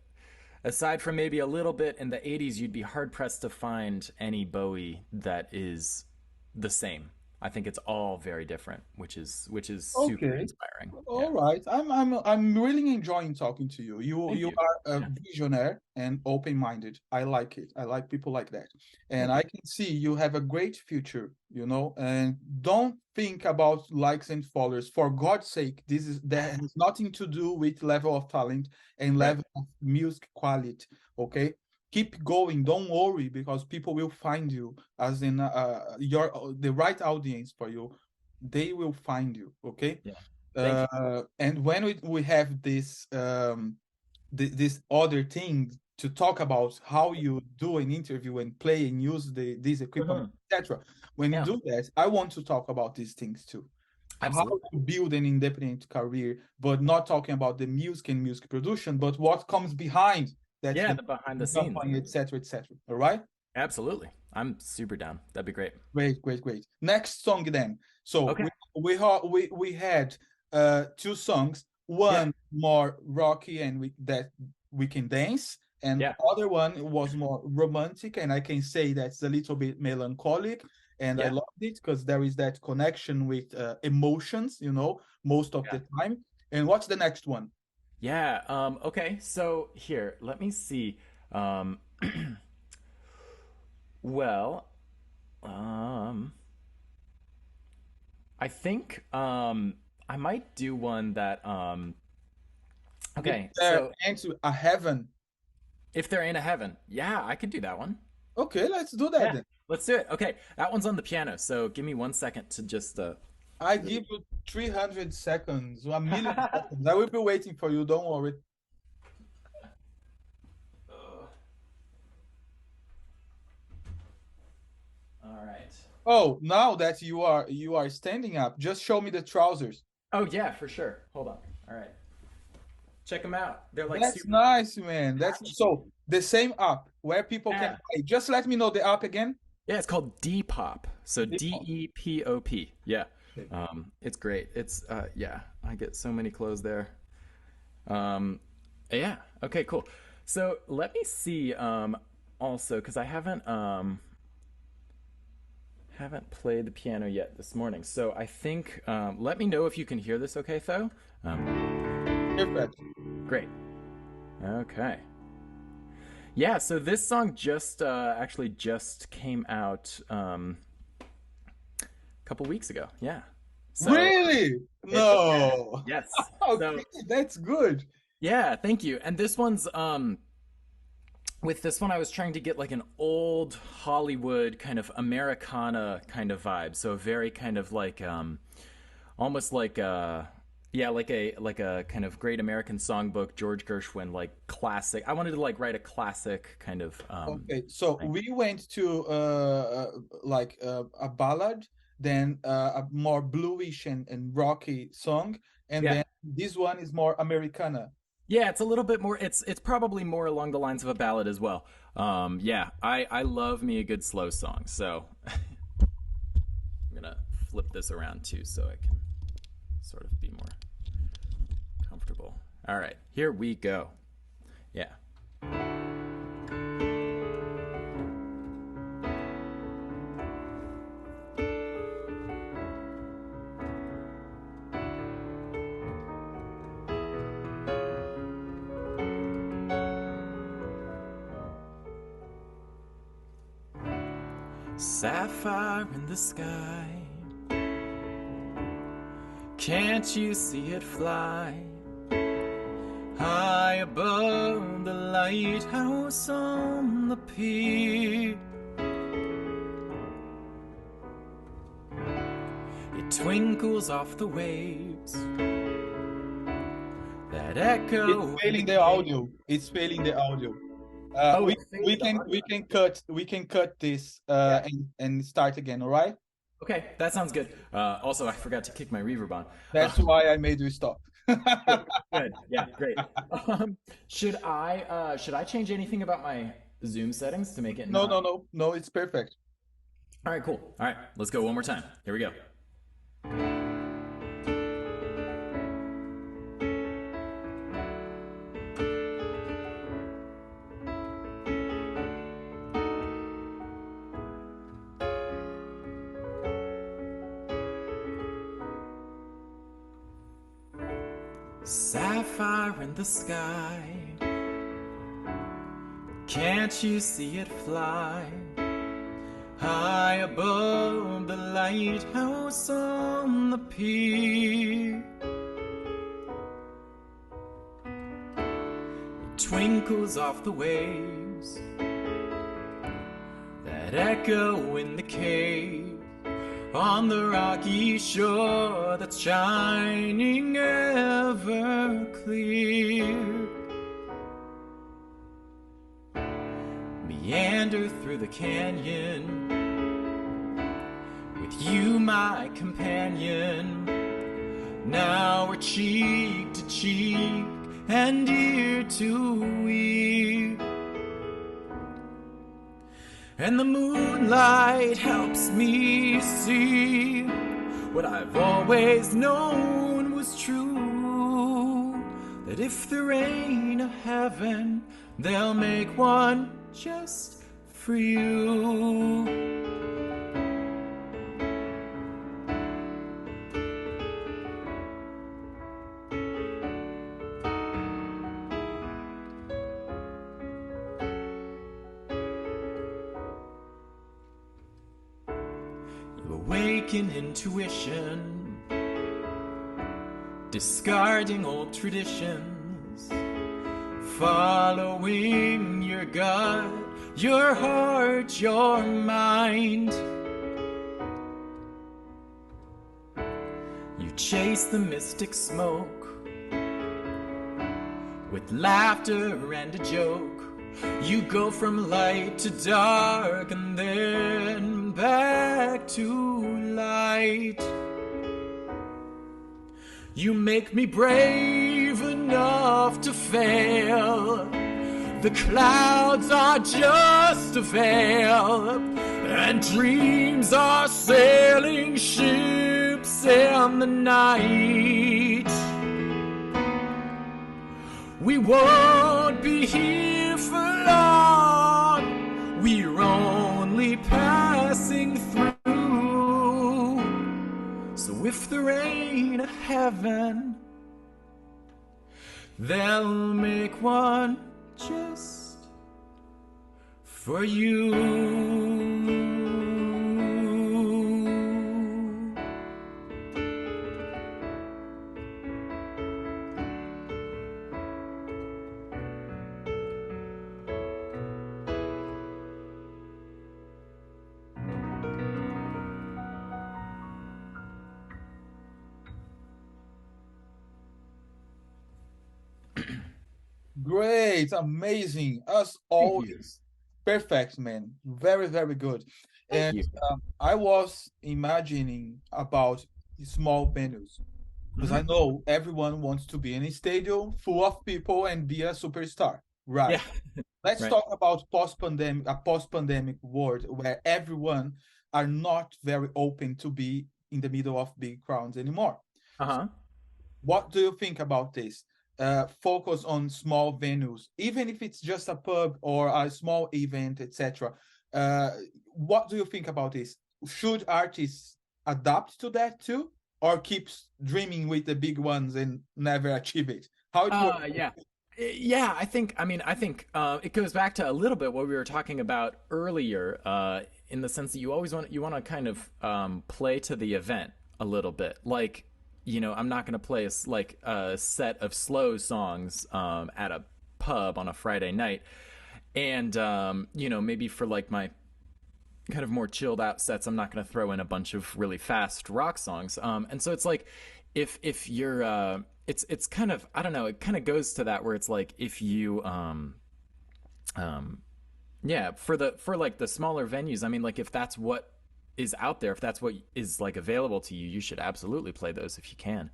aside from maybe a little bit in the 80s, you'd be hard pressed to find any Bowie that is the same. I think it's all very different, which is super Okay. inspiring. Yeah. All right. I'm really enjoying talking to you. Thank You you. are a Yeah. visionary and open-minded. I like it. I like people like that. And Thank you. I can see you have a great future, and don't think about likes and followers. For God's sake, that has nothing to do with level of talent and Right. level of music quality. Okay? Keep going. Don't worry because people will find you as in your the right audience for you. They will find you. Okay? Yeah. Thank you. And when we have this other thing to talk about how you do an interview and play and use this equipment, Mhm. etc. When you Yeah. do that, I want to talk about these things too. How Absolutely. to build an independent career, but not talking about the music and music production, but what comes behind that Yeah, the the behind the scenes. company, etc., etc. All right? Absolutely. I'm super down. That'd be great. Great, great, great. Next song then. So Okay. we had two songs. Yeah. One more rocky and that we can dance, and Yeah. other one was more romantic, and I can say that's a little bit melancholic. And I Yeah. loved it because there is that connection with emotions, most of Yeah. the time. And what's the next one? Yeah. Okay. So here, let me see. Um, well, um, I think I might do one that If okay, there so into a heaven. if they're in a heaven. Yeah, I could do that one. Okay, let's do that Yeah. then. Let's do it. Okay. That one's on the piano, so give me 1 second to just I give you 300 seconds, 1 million seconds. I will be waiting for you. Don't worry. All right. Oh, now that you are standing up, just show me the trousers. Oh yeah, for sure. Hold on. All right. Check them out. They're like That's super nice, man. That's patchy. so the same app where people can Yeah. buy. Just let me know the app again. Yeah, it's called Depop. So Depop. Depop. Yeah. Okay. It's great. It's yeah, I get so many clothes there. Um yeah. Okay, cool. So let me see also cuz I haven't played the piano yet this morning. So I think let me know if you can hear this okay though. Perfect. Great. Okay. Yeah, so this song just actually just came out a couple weeks ago. Yeah. So Really? yeah, No. yes. Okay, So that's good. yeah, thank you. And this one's with this one I was trying to get like an old Hollywood kind of Americana kind of vibe. So very kind of like almost like yeah, like a kind of great American songbook, George Gershwin, like classic. I wanted to like write a classic kind of Okay, so thing. we went to like a ballad, then a more bluish and rocky song, and Yeah. then this one is more Americana. Yeah, it's a little bit more. It's probably more along the lines of a ballad as well. Yeah, I love me a good slow song. So I'm gonna flip this around too, so I can sort of be more comfortable. All right, here we go. Yeah. sapphire in the sky. Can't you see it fly high above the lighthouse on the pier? It twinkles off the waves that echo. It's failing the audio. It's failing the audio. We can cut this Yeah. and start again. All right. Okay, that sounds good. Also, I forgot to kick my reverb on. That's why I made you stop. Good, good. Yeah, great. Should I change anything about my Zoom settings to make it No, not? no, no, no. It's perfect. All right, cool. All right, let's go one more time. Here we go. Sapphire in the sky. Can't you see it fly high above the lighthouse on the pier? It twinkles off the waves that echo in the cave on the rocky shore that's shining ever clear. Meander through the canyon with you, my companion. Now we're cheek to cheek and ear to ear. And the moonlight helps me see what I've always known was true, that if there ain't a heaven, they'll make one just for you. Awaken intuition, discarding old traditions, following your gut, your heart, your mind. You chase the mystic smoke with laughter and a joke. You go from light to dark and then back to light. You make me brave enough to fail. The clouds are just a veil, and dreams are sailing ships in the night. We won't be here for long. We're only passing through. So if there ain't a heaven, they'll make one just for you. Great, amazing, as Thank you. always. Perfect, man. Very, very good. Thank And you. I was imagining about small venues because I Mhm. know everyone wants to be in a stadium full of people and be a superstar, Yeah, right? Let's right. talk about post-pandemic world where everyone are not very open to be in the middle of big crowds anymore. Uh-huh. What do you think about this? Focus on small venues, even if it's just a pub or a small event, etc. Uh, what do you think about this? Should artists adapt to that too, or keep dreaming with the big ones and never achieve it? How it works? Yeah. Yeah, I think it goes back to a little bit what we were talking about earlier, in the sense that you want to kind of play to the event a little bit. Like, I'm not going to play like a set of slow songs at a pub on a Friday night, and maybe for like my kind of more chilled out sets, I'm not going to throw in a bunch of really fast rock songs. And so it's like if you're it's kind of, I don't know, it kind of goes to that where it's like if you um yeah, for like the smaller venues, I mean, like if that's what is out there, if that's what is like available to you, you should absolutely play those if you can.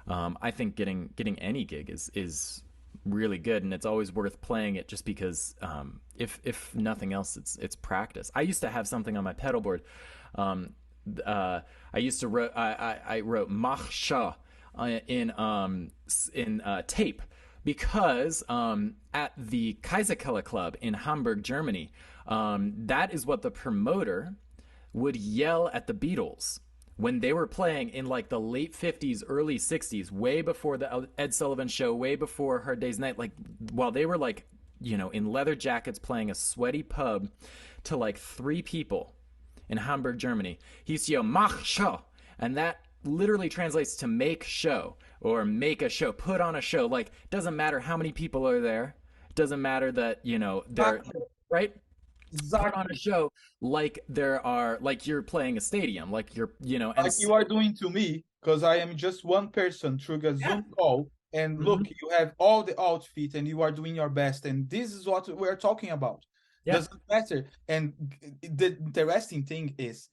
I think getting any gig is really good, and it's always worth playing it just because, if nothing else, it's practice. I used to have something on my pedal board. Um, I used to wrote I wrote Mach Sha in tape because at the Kaiserkeller Club in Hamburg, Germany, that is what the promoter would yell at the Beatles when they were playing in like the late 50s, early 60s, way before the Ed Sullivan Show, way before Hard Day's Night, like while they were like, in leather jackets playing a sweaty pub to like three people in Hamburg, Germany. He used to yell, Mach show. And that literally translates to make show or make a show, put on a show. Like, doesn't matter how many people are there. It doesn't matter that, they're Exactly. right. Put on a Exactly. show like like you're playing a stadium, like and Like you are doing to me, because I am just one person through a yeah. Zoom call. And Hmm. look, you have all the outfit and you are doing your best. And this is what we're talking about. Yeah. Doesn't matter. And the interesting thing is,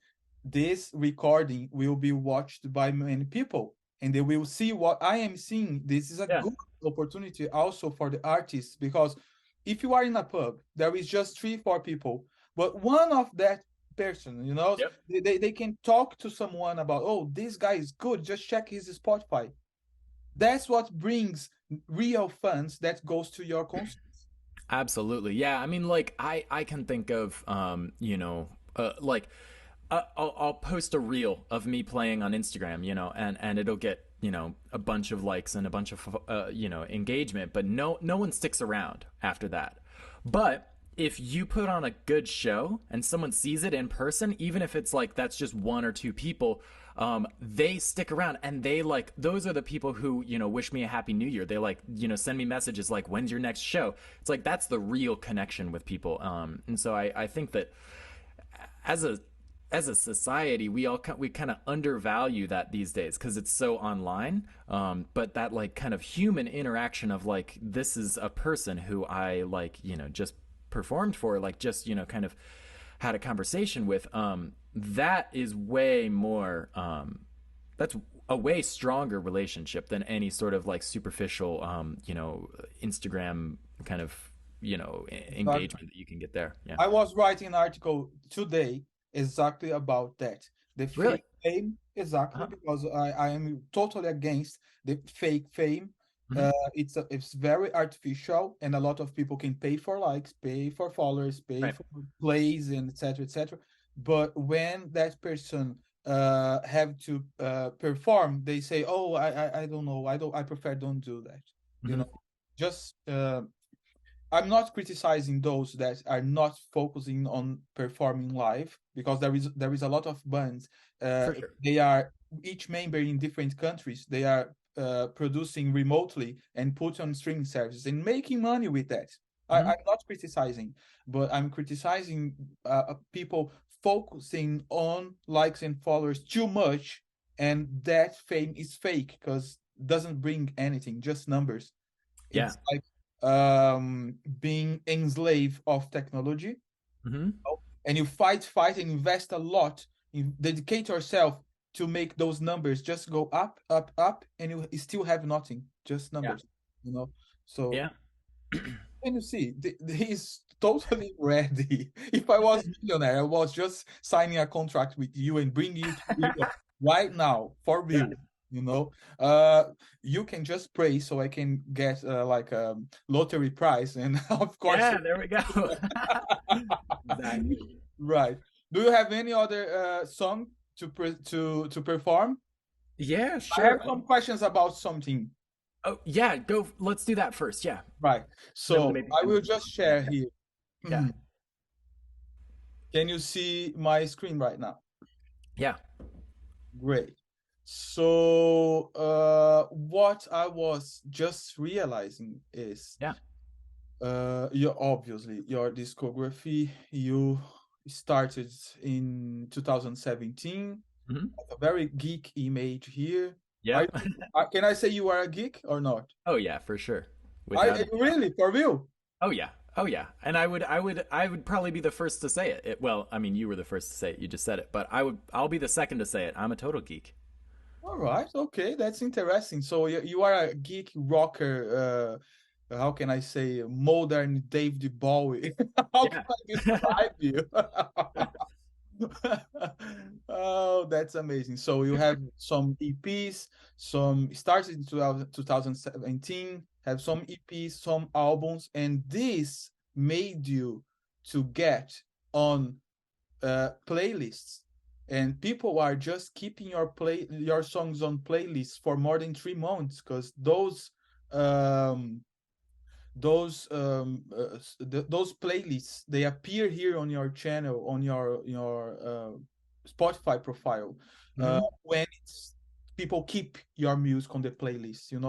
this recording will be watched by many people and they will see what I am seeing. This is a Yeah. good opportunity also for the artists, because if you are in a pub, there is just three, four people, but one of that person, Yep. they can talk to someone about, oh, this guy is good, just check his Spotify. That's what brings real funds that goes to your concert. Absolutely. Yeah. I mean, like I can think of like I'll post a reel of me playing on Instagram, and it'll get a bunch of likes and a bunch of engagement, but no one sticks around after that. But if you put on a good show and someone sees it in person, even if it's like that's just one or two people, they stick around, and they like, those are the people who wish me a happy new year. They like send me messages like, when's your next show? It's like that's the real connection with people. And so I think that as a society, we kind of undervalue that these days because it's so online. But that like kind of human interaction of like, this is a person who I like, just performed for, like just kind of had a conversation with. That is way more. That's a way stronger relationship than any sort of like superficial, Instagram kind of But engagement that you can get there. Yeah. I was writing an article today exactly about that. The Really? fake fame, exactly, Uh-huh. because I am totally against the fake fame. Hmm. It's very artificial, and a lot of people can pay for likes, pay for followers, pay Right. for plays, and etc. etc. But when that person have to perform, they say, "Oh, I don't know, I prefer don't do that." You Hmm. know, just I'm not criticizing those that are not focusing on performing live, because there is a lot of bands. For sure. They are each member in different countries. They are producing remotely and put on streaming services and making money with that. Hmm. I'm not criticizing, but I'm criticizing people focusing on likes and followers too much, and that fame is fake because doesn't bring anything, just numbers. Yeah. It's like being enslaved of technology, Hmm. and you fight and invest a lot, you dedicate yourself to make those numbers just go up, up, up, and you still have nothing, just Yeah. numbers, you know. So Yeah. and you see, he's totally ready. If I was millionaire, I was just signing a contract with you and bring you to Europe right now for Yeah. real. You know, uh, you can just pray so I can get like a lottery prize, and of course, Yeah. There we go. Exactly. right. Do you have any other song to perform? Yeah. I have Sure. some questions about something. Oh yeah, go. Let's do that first. Yeah. Right. Then So maybe I then we will can talk just about it. share here. Yeah. Can you see my screen right now? Yeah. Great. So what I was just realizing is Yeah. you obviously your discography you started in 2017, Hmm. a very geek image here. Yeah. Are can I say you are a geek or not? Oh yeah, for sure. I Without a doubt. really for real? Oh yeah. Oh yeah. And I would probably be the first to say it. Well, I mean, you were the first to say it. You just said it, but I'll be the second to say it. I'm a total geek. All right, okay, that's interesting. So you are a geek rocker, how can I say, modern David Bowie? How can Yeah. I describe you? Oh, that's amazing. So you have some EPs, some started in 2017, have some EPs, some albums, and this made you to get on playlists, and people are just keeping your songs on playlists for more than 3 months because um those playlists, they appear here on your channel, on your Spotify profile, Hmm. when it's people keep your music on the playlist, and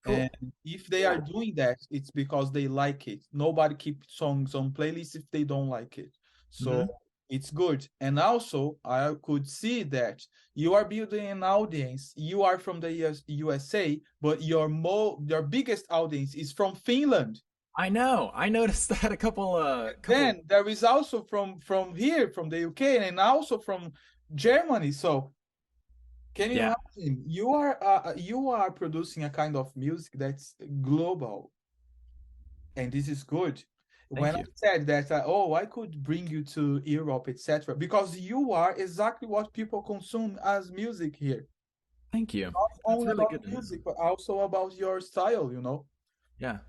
Cool. if they are Yeah. doing that, it's because they like it. Nobody keeps songs on playlists if they don't like it. So Hmm. it's good. And also I could see that you are building an audience. You are from the USA, but your biggest audience is from Finland. I know. I noticed that a couple. Then there is also from here, from the UK, and also from Germany. So can you Yeah. imagine? You are producing a kind of music that's global, and this is good. When Thank I you. said that, oh, I could bring you to Europe, etc., because you are exactly what people consume as music here. Thank you. Not That's only really about good to know. music, but also about your style. Yeah.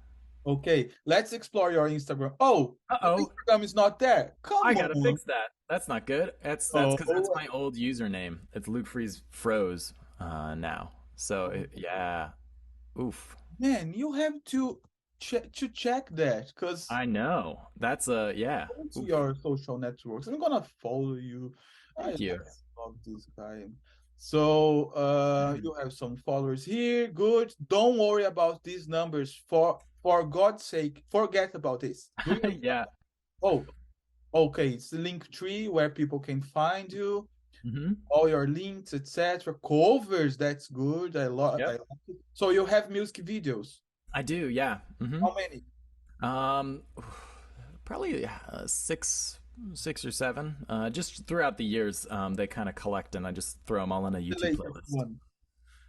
Okay, let's explore your Instagram. Oh, your Uh-oh. Instagram is not there. I Come gotta on. fix that. That's not good. That's because that's Oh, my old username. It's Luke Freeze Froze now. So yeah. Oof. man, you have to check that because I know. That's a yeah. go to Oof. your social networks. I'm gonna follow you. I Thank you. love this guy. So you have some followers here. Good. Don't worry about these numbers. For God's sake, forget about this. Do you? Yeah. Oh, okay. It's the link tree where people can find you, Hmm. all your links, etc. Covers. That's good. I Yep. like it. So you have music videos. I do. Yeah. How many? Um, Probably six or seven. Just throughout the years, they kind of collect, and I just throw them all in a The YouTube latest playlist. one.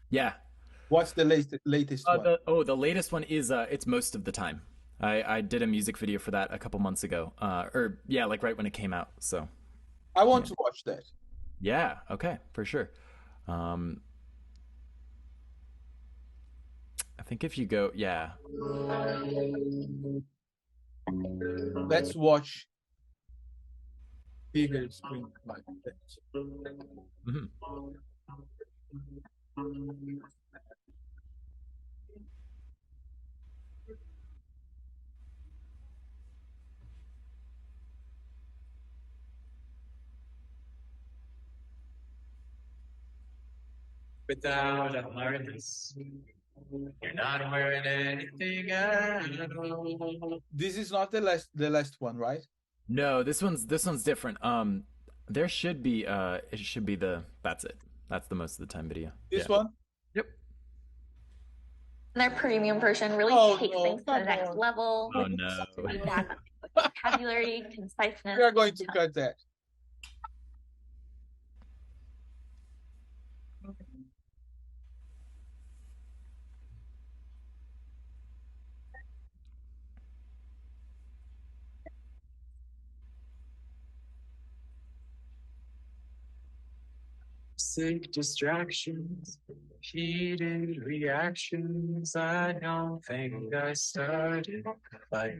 Yeah. What's the latest one? The latest one is it's most of the time. I did a music video for that a couple months ago. Or yeah, like right when it came out. So I want yeah, to watch that. yeah, okay, for sure. Um, I think if you go, yeah. Let's watch bigger screen like that. Mhm. Without a harness, you're not wearing anything at all. This is not the last one, right? No, this one's different. There should be it should be the that's it. That's the most of the time video. This Yeah. one? Yep. Their premium version really Oh takes no, things to the come next on. level Oh with no. feedback on vocabulary, We conciseness, are going and to tone. cut that. Sick distractions, heated reactions. I don't think I started a fight.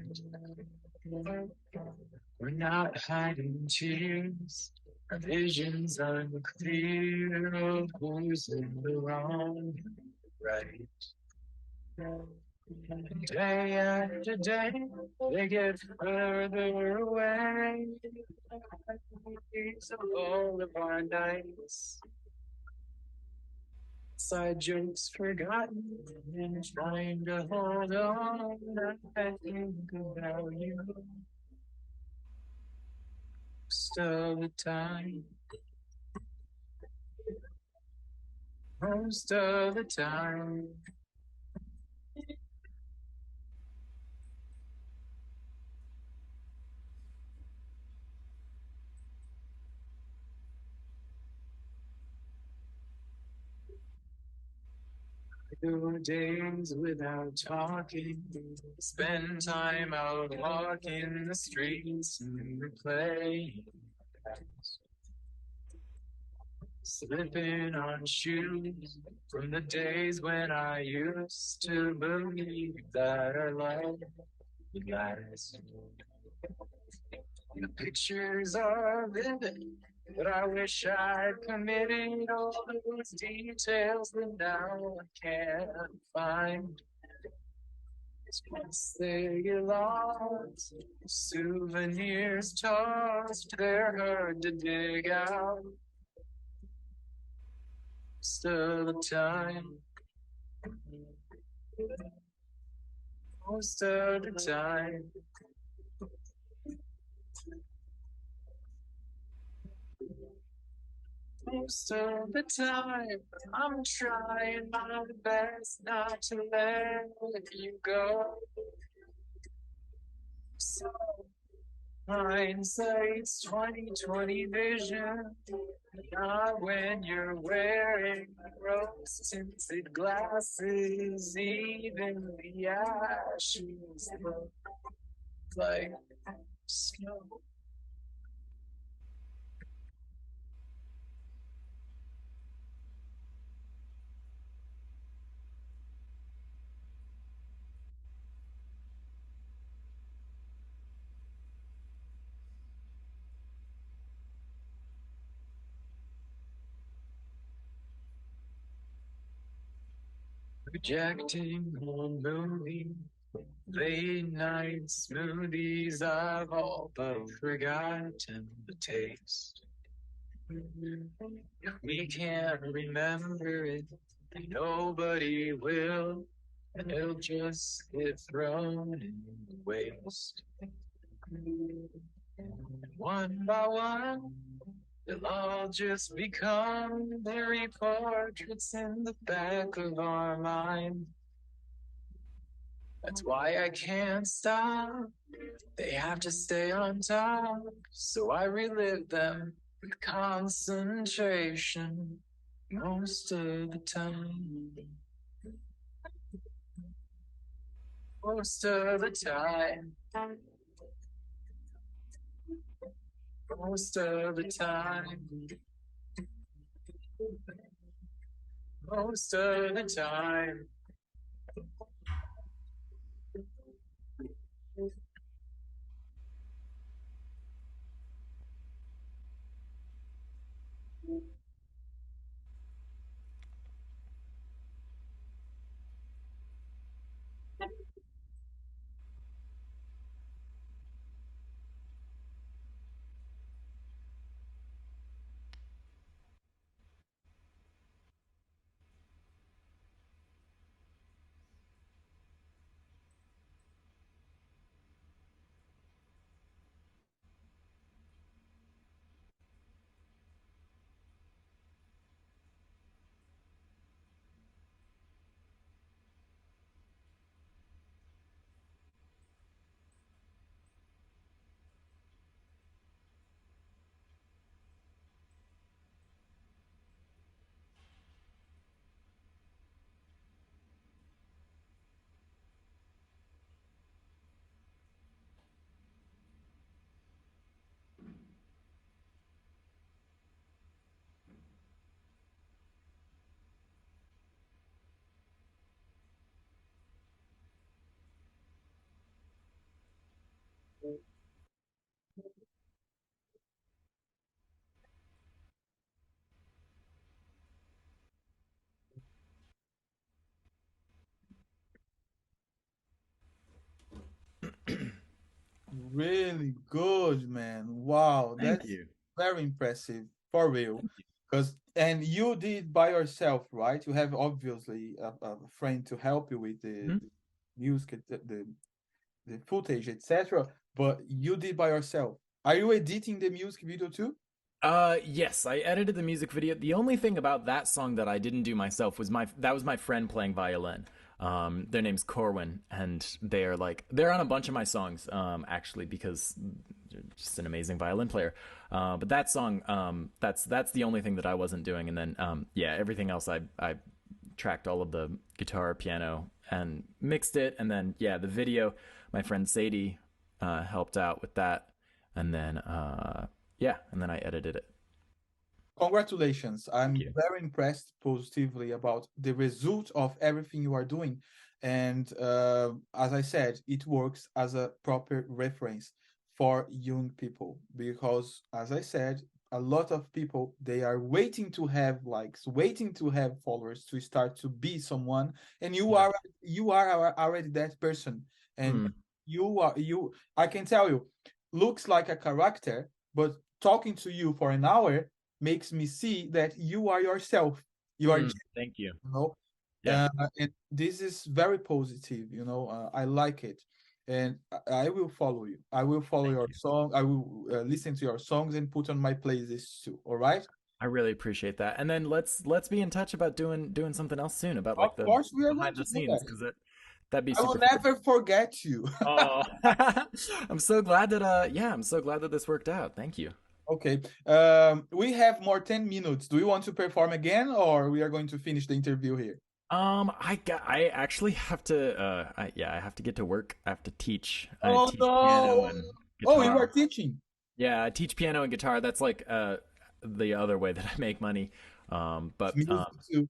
We're not hiding tears. Our vision's unclear of who's in the wrong, right. Day after day, they get further away. It's all of our nights. Side jokes forgotten and trying to hold on. I think about you most of the time. Most of the time. Go days without talking, spend time out walking the streets and replaying, slipping on shoes from the days when I used to believe that our love would last. The pictures are vivid, but I wish I'd committed all those details that now I can't find. Once they get lost, souvenirs tossed, they're hard to dig out. Most of the time, most of the time. Most of the time, I'm trying my best not to let you go. So hindsight's 20/20 vision, not when you're wearing rose-tinted glasses. Even the ashes look like snow. Projecting on movie, late night smoothies, I've all but forgotten the taste. If we can't remember it, nobody will, and it'll just get thrown in the waste. One by one, they'll all just become blurry portraits in the back of our mind. That's why I can't stop. They have to stay on top, so I relive them with concentration most of the time. Most of the time. Most of the time. Most of the time. really good, man. Wow, Thank that's you. very impressive for real. Thank you. Because and you did by yourself, right? You have obviously a friend to help you with Mhm. the music, the footage, etc. But you did by yourself. Are you editing the music video too? Yes, I edited the music video. The only thing about that song that I didn't do myself was my friend playing violin. Their name's Corwin, and they're on a bunch of my songs, actually, because they're just an amazing violin player. But that song, that's the only thing that I wasn't doing. And then, yeah, everything else I tracked all of the guitar, piano, and mixed it. And then, yeah, the video, my friend Sadie helped out with that. And then, yeah, and then I edited it. Congratulations. Thank I'm you. very impressed positively about the result of everything you are doing. And as I said, it works as a proper reference for young people because, as I said, a lot of people they are waiting to have likes, waiting to have followers to start to be someone, and Yeah. you are already that person. And Mm, you I can tell you, looks like a character, but talking to you for an hour makes me see that you are yourself. You are, thank you. know, Yeah, and this is very positive. I like it, and I will follow you. I will follow thank your you. song. I will listen to your songs and put on my playlist too. All right. I really appreciate that. And then let's be in touch about doing something else soon about Of like the course, we are going behind to the do scenes that. because that'd be I will super fun. never forget you. Oh, I'm so glad that yeah, I'm so glad that this worked out. Thank you. Okay. We have more 10 minutes. Do you want to perform again, or we are going to finish the interview here? I actually have to I have to get to work. I have to teach. I Oh teach piano no! and Oh, you are guitar. teaching. Yeah, I teach piano and guitar. That's like the other way that I make money. It's But music too.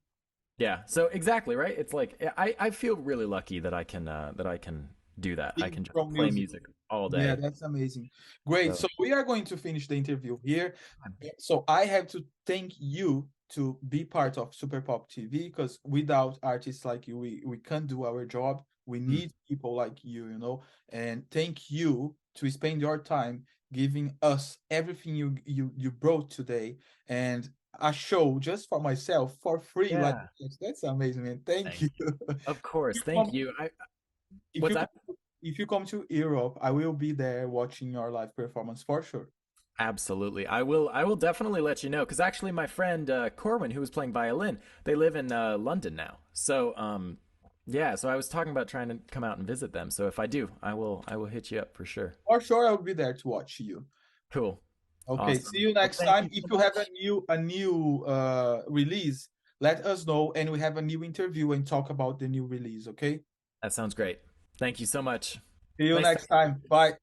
yeah, so exactly, right? It's like I feel really lucky that I can do that. I Live can just from play music. music all Yeah, day. that's amazing. Great. So So we are going to finish the interview here. So I have to thank you to be part of Super Pop TV because without artists like you, we can't do our job. We mm, need people like you. And thank you to spend your time giving us everything you brought today and a show just for myself for free. Like yeah, that's amazing, man. Thank thank you. you. Of course, You thank come- you. I If what's you that? if you come to Europe, I will be there watching your live performance for sure. Absolutely. I will definitely let you know because actually my friend Corwin who was playing violin, they live in London now. So yeah, so I was talking about trying to come out and visit them. So if I do, I will hit you up for sure. For sure, I will be there to watch you. Cool. Okay, see Awesome. you Well, next thank time. you If so you have a much. new release, let us know and we have a new interview and talk about the new release, okay? That sounds great. Thank you so much. See you Nice next time. Bye.